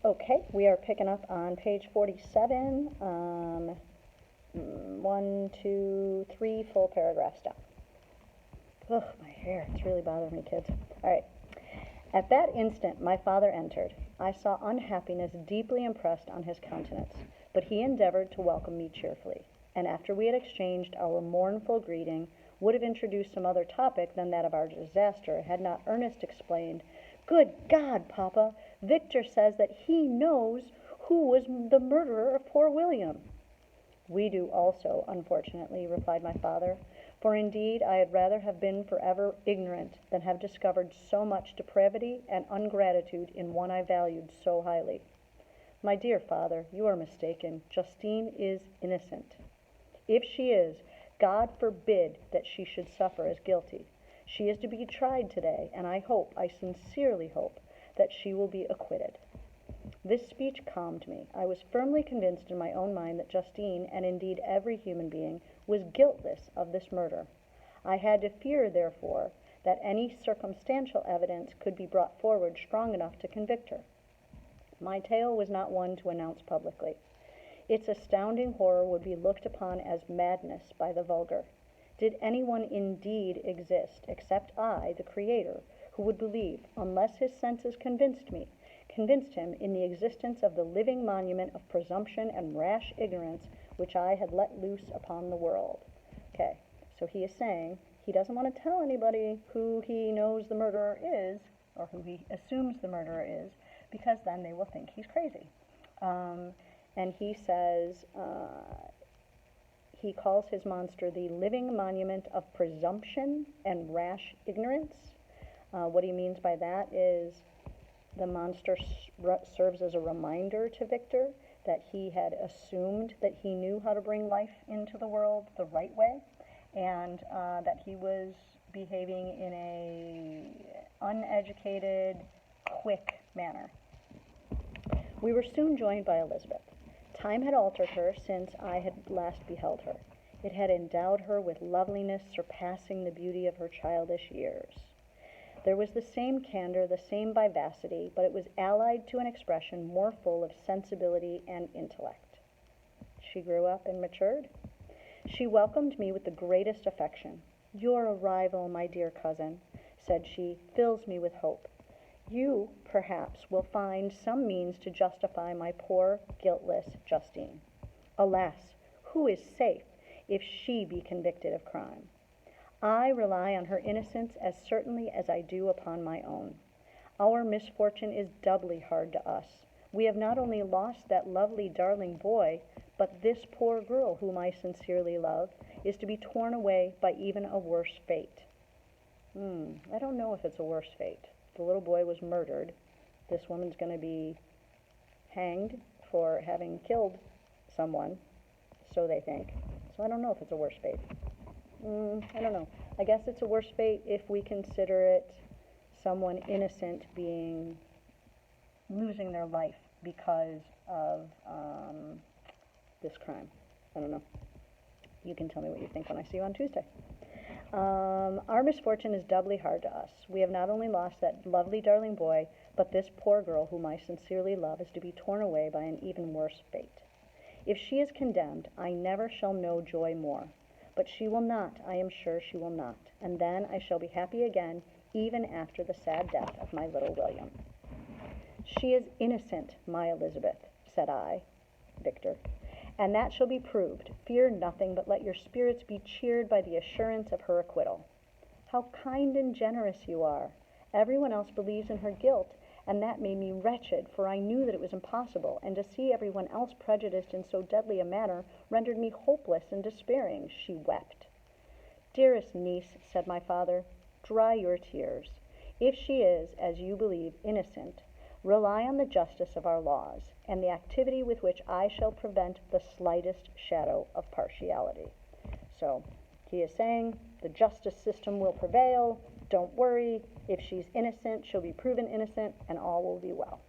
Okay, we are picking up on page 47, 3 full paragraphs down. Ugh, my hair, it's really bothering me, kids. All right. At that instant my father entered. I saw unhappiness deeply impressed on his countenance, but he endeavored to welcome me cheerfully, and after we had exchanged our mournful greeting, would have introduced some other topic than that of our disaster, had not Ernest explained, "Good God, Papa, Victor says that he knows who was the murderer of poor William." "We do also, unfortunately," replied my father, "for indeed I had rather have been forever ignorant than have discovered so much depravity and ungratitude in one I valued so highly." "My dear father, you are mistaken. Justine is innocent. If she is, God forbid that she should suffer as guilty. She is to be tried today, and I sincerely hope, that she will be acquitted." This speech calmed me. I was firmly convinced in my own mind that Justine, and indeed every human being, was guiltless of this murder. I had to fear, therefore, that any circumstantial evidence could be brought forward strong enough to convict her. My tale was not one to announce publicly. Its astounding horror would be looked upon as madness by the vulgar. Did anyone indeed exist, except I, the Creator, who would believe, unless his senses convinced him in the existence of the living monument of presumption and rash ignorance which I had let loose upon the world? Okay, so he is saying he doesn't want to tell anybody who he knows the murderer is, or who he assumes the murderer is, because then they will think he's crazy. And he says, he calls his monster the living monument of presumption and rash ignorance. What he means by that is the monster serves as a reminder to Victor that he had assumed that he knew how to bring life into the world the right way, and that he was behaving in a uneducated, quick manner. We were soon joined by Elizabeth. Time had altered her since I had last beheld her. It had endowed her with loveliness surpassing the beauty of her childish years. There was the same candor, the same vivacity, but it was allied to an expression more full of sensibility and intellect. She grew up and matured. She welcomed me with the greatest affection. "Your arrival, my dear cousin," said she, "fills me with hope. You, perhaps, will find some means to justify my poor, guiltless Justine. Alas, who is safe if she be convicted of crime? I rely on her innocence as certainly as I do upon my own. Our misfortune is doubly hard to us. We have not only lost that lovely, darling boy, but this poor girl, whom I sincerely love, is to be torn away by even a worse fate." I don't know if it's a worse fate. The little boy was murdered. This woman's going to be hanged for having killed someone, so they think. So I don't know if it's a worse fate. I don't know. I guess it's a worse fate if we consider it someone innocent losing their life because of this crime. I don't know. You can tell me what you think when I see you on Tuesday. Our misfortune is doubly hard to us. We have not only lost that lovely, darling boy, but this poor girl, whom I sincerely love, is to be torn away by an even worse fate. If she is condemned, I never shall know joy more. But she will not, I am sure she will not, and then I shall be happy again, even after the sad death of my little William. "She is innocent, my Elizabeth," said I, Victor, "and that shall be proved. Fear nothing, but let your spirits be cheered by the assurance of her acquittal." "How kind and generous you are! Everyone else believes in her guilt, and that made me wretched, for I knew that it was impossible, and to see everyone else prejudiced in so deadly a manner rendered me hopeless and despairing." She wept. "Dearest niece," said my father, "dry your tears. If she is, as you believe, innocent, rely on the justice of our laws, and the activity with which I shall prevent the slightest shadow of partiality." So he is saying the justice system will prevail. Don't worry. If she's innocent, she'll be proven innocent, and all will be well.